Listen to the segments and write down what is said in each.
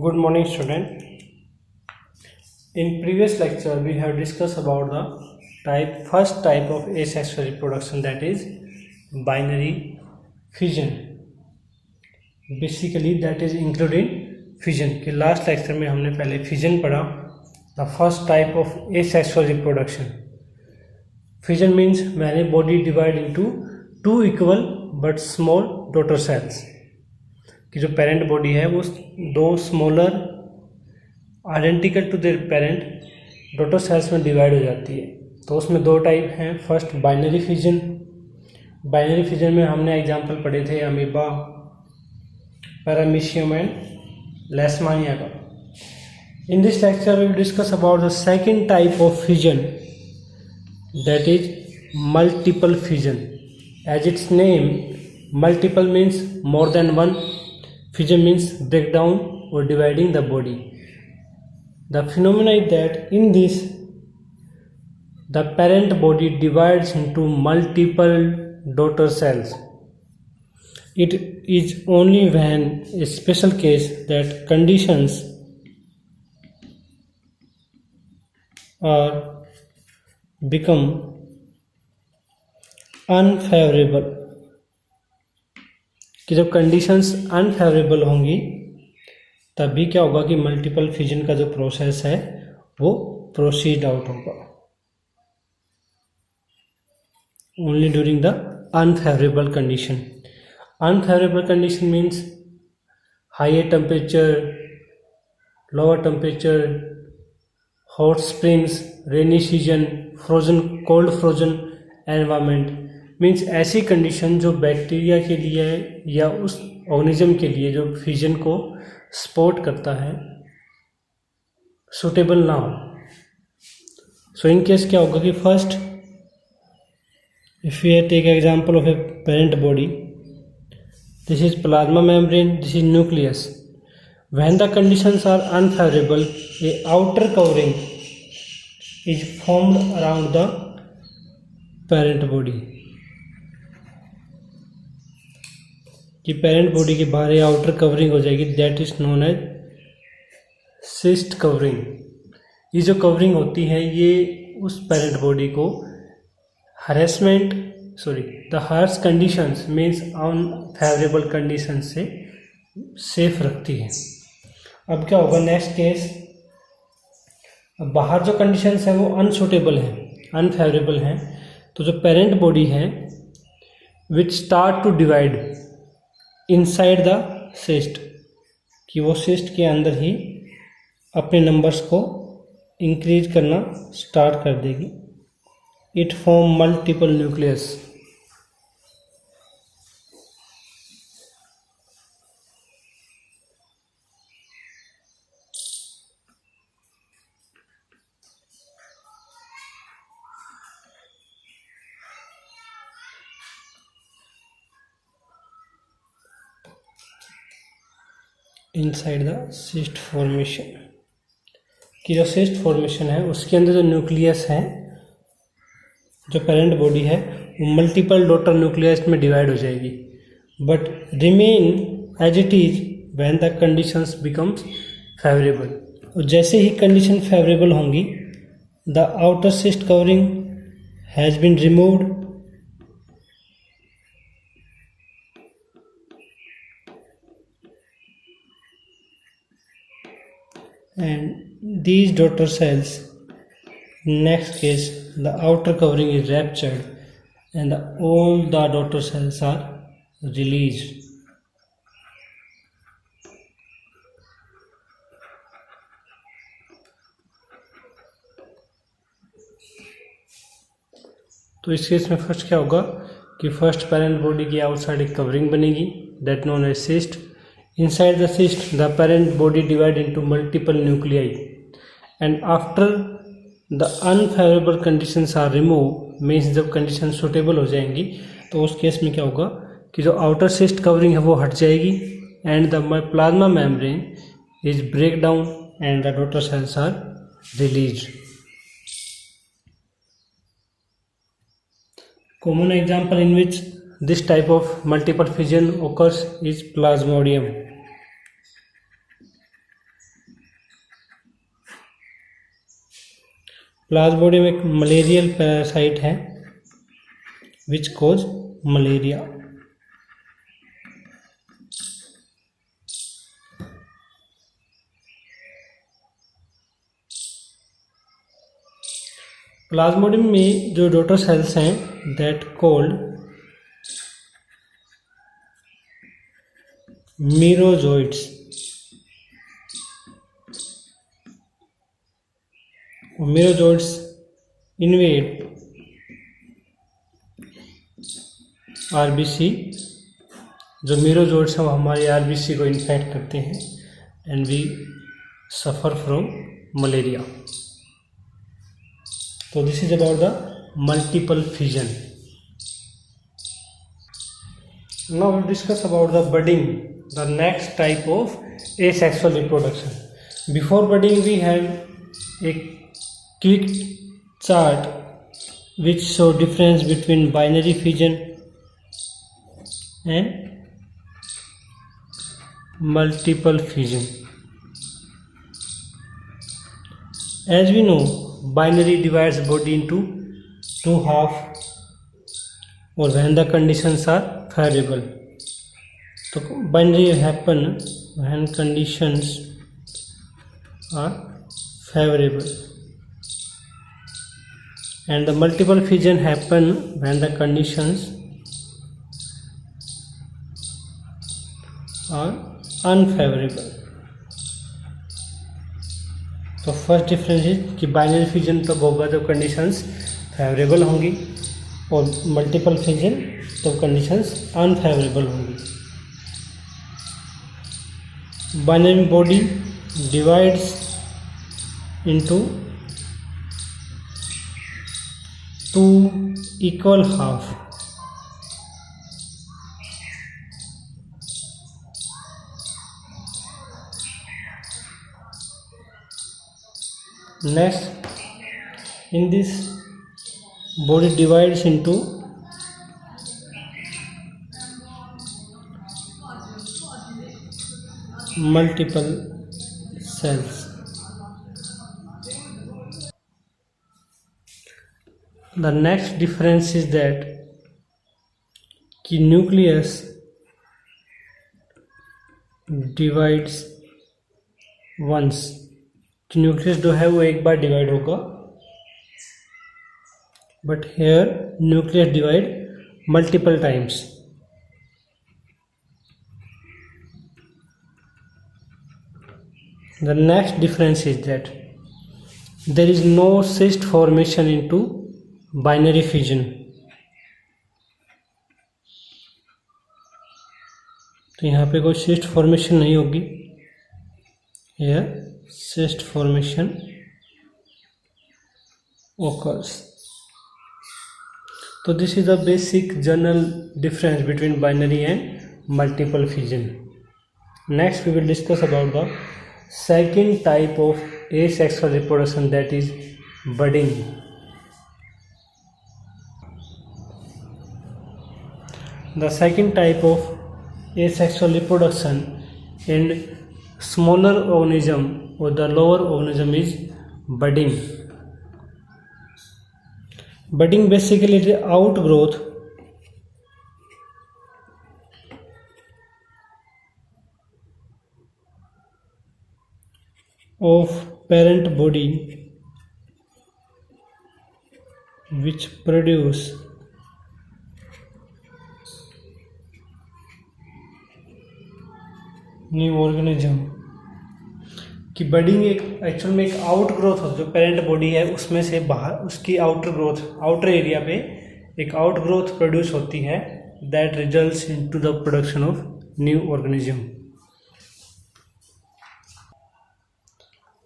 Good morning, student. In previous lecture, we have discussed about the first type of asexual reproduction, that is binary fission. Basically, that is including fission. कि last lecture में हमने पहले fission पढ़ा. The first type of asexual reproduction. Fission means when a body divides into two equal but small daughter cells. कि जो parent body है वो दो smaller identical to their parent daughter cells में डिवाइड हो जाती है. तो उसमें दो टाइप हैं. First binary fission. Binary fission में हमने एग्जांपल पढ़े थे अमीबा, पैरामीशियम एंड लेशमानिया का. In this lecture we will discuss about the second type of fission, that is multiple fission. As its name, multiple means more than one. Fission means breakdown or dividing the body. The phenomena is that in this, the parent body divides into multiple daughter cells. It is only when a special case that conditions are become unfavorable. कि जब conditions unfavourable होंगी तभी क्या होगा कि multiple fission का जो process है वो प्रोसीड आउट होगा. Only during the unfavourable condition. Unfavourable condition means higher temperature, lower temperature, hot springs, rainy season, frozen, cold frozen environment. Means ऐसी कंडीशन जो बैक्टीरिया के लिए या उस ऑर्गेनिज्म के लिए जो फिजन को सपोर्ट करता है सुटेबल ना हो. सो इन केस क्या होगा कि first, if you take example of a parent body, this is plasma membrane, this is nucleus. When the conditions are unfavourable, a outer covering is formed around the parent body. कि parent body के बाहर ये outer covering हो जाएगी, that is known as cyst covering. ये जो covering होती है ये उस पेरेंट बॉडी को the harsh conditions means unfavourable condition से सेफ रखती है. अब क्या होगा नेक्स्ट केस, बाहर जो कंडीशंस है वो अनसुटेबल है, अनफेवरेबल हैं. तो जो पेरेंट बॉडी है which start to divide inside the cyst, कि वो सिस्ट के अंदर ही अपने नंबर्स को इंक्रीज करना स्टार्ट कर देगी. It form multiple nucleus. Inside the cyst formation, कि जो सिस्ट फॉर्मेशन है उसके अंदर जो न्यूक्लियस है, जो पेरेंट बॉडी है वो मल्टीपल डॉटर न्यूक्लियस में डिवाइड हो जाएगी, but remain as it is when the conditions becomes favourable. और जैसे ही कंडीशन फेवरेबल होंगी, the outer cyst covering has been removed and these daughter cells, next case the outer covering is ruptured and all the daughter cells are released. तो इस case में first क्या होगा कि फर्स्ट पेरेंट बॉडी की outside एक covering बनेगी, that known as cyst. Inside the cyst, the parent body divide into multiple nuclei, and after the unfavorable conditions are removed, means जब conditions suitable हो जाएंगी तो उस केस में क्या होगा कि जो outer cyst covering है वो हट जाएगी and the plasma membrane is break down and the daughter cells are released. Common example in which this type of multiple fission occurs is plasmodium. Plasmodium एक मलेरियल पैरासाइट है which cause malaria. Plasmodium में जो daughter cells हैं that called मीरोजोइड्स, मीरोजोइड्स invade RBC. जो मीरोजोइड्स हैं वो हमारे RBC को इन्फेक्ट करते हैं and we suffer from malaria. So this is about the multiple fission. Now we'll discuss about the budding, the next type of asexual reproduction. Before budding we have a quick chart which show difference between binary fission and multiple fission. As we know, binary divides body into two half or when the conditions are favorable. So binary happen when conditions are favorable, and the multiple fission happen when the conditions are unfavorable. तो first difference है कि binary fission तब होगा जब conditions favourable होंगी और multiple fission तब conditions unfavourable होंगी। Binary body divides into two equal half. Next, in this body divides into multiple cells. The next difference is that कि nucleus divides once, कि nucleus जो है वो एक बार डिवाइड होगा, but here nucleus divide multiple times. The next difference is that there is no cyst formation into binary fission. तो यहाँ पे कोई सिस्ट फॉर्मेशन नहीं होगी, here cyst formation occurs. So this is the basic general difference between binary and multiple fission. Next we will discuss about the second type of asexual reproduction, that is budding. The second type of asexual reproduction in smaller organism or the lower organism is budding. Budding basically is the outgrowth of parent body which produce new organism. कि budding एक actual में एक out growth हो, जो parent body है उसमें से बाहर उसकी आउटर ग्रोथ, आउटर एरिया पे एक आउट ग्रोथ प्रोड्यूस होती है that results into the production of new organism.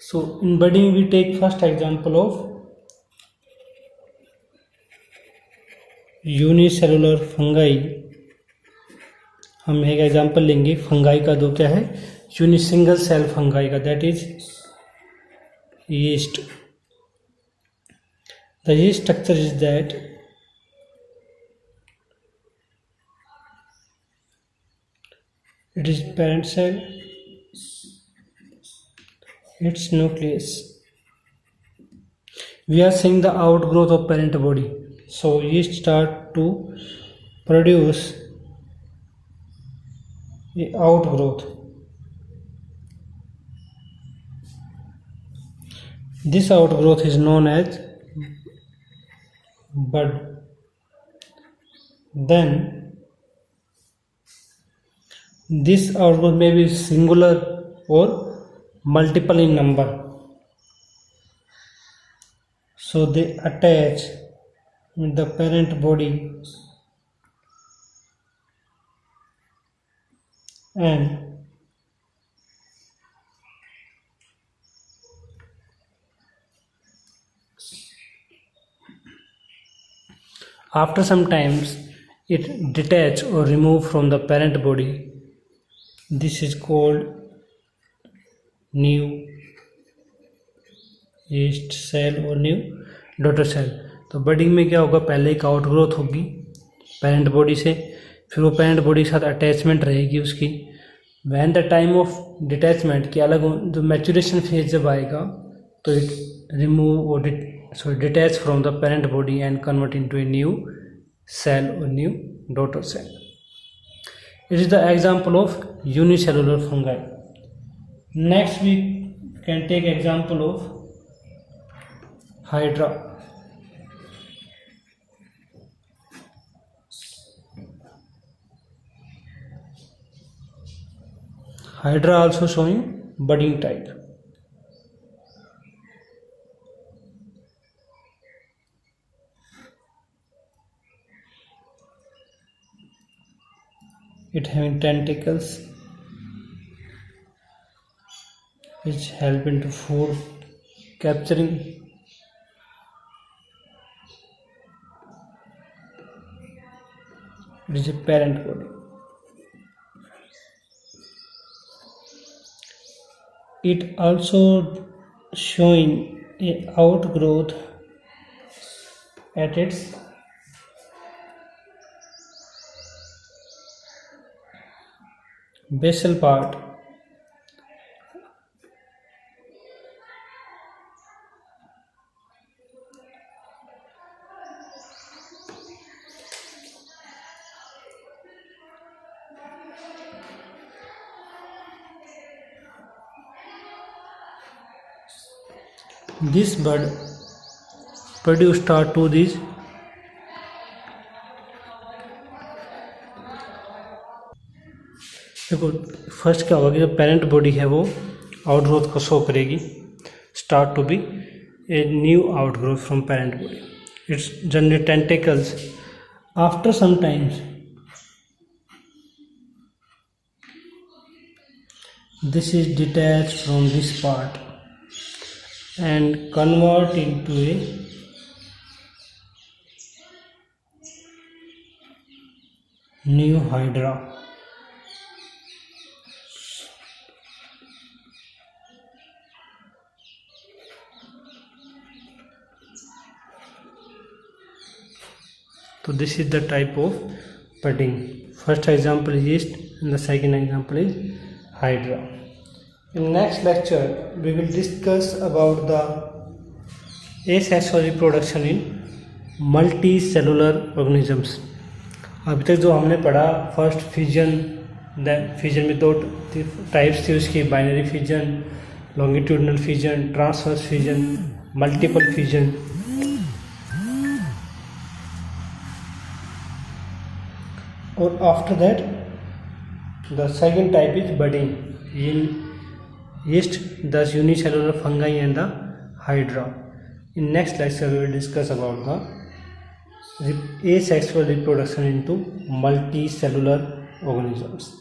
So in budding we take first example of unicellular fungi. हम एक एग्जांपल लेंगे फंगाई का, जो क्या है यूनिसिंगल सेल फंगाई का, that is yeast. The yeast structure is that it is parent cell, its nucleus we are seeing the outgrowth of parent body. So yeast start to produce a outgrowth. This outgrowth is known as bud. Then this outgrowth may be singular or multiple in number. So they attach with the parent body and after some times it detach or remove from the parent body. This is called new yeast cell और new daughter cell. तो budding में क्या होगा, पहले एक outgrowth होगी parent body से, फिर वो पेरेंट बॉडी के साथ अटैचमेंट रहेगी उसकी. When the time of detachment की अलग जो मैच्योरेशन फेज जब आएगा तो इट रिमूव और detach from the parent body and convert into a new cell or new daughter cell. It is the example of unicellular fungi. Next we can take example of Hydra. Hydra also showing budding type. It having tentacles which help into food capturing. It is a parent body. It also showing a outgrowth at its basal part. This bud produce start to these देखो first क्या होगा कि जो parent body है वो outgrowth को show करेगी, start to be a new outgrowth from parent body. It's generate tentacles. After some times this is detached from this part and convert into a new hydra. So this is the type of budding. First example is yeast and the second example is hydra. In next lecture we will discuss about the asexual reproduction in multicellular organisms. अभी तक जो हमने पढ़ा first fission, fission में दो types थी उसकी, binary fission, longitudinal fission, transverse fission, multiple fission. और after that the second type is budding in yeast, the unicellular fungi and the hydra. In next lecture we will discuss about the asexual reproduction into multicellular organisms.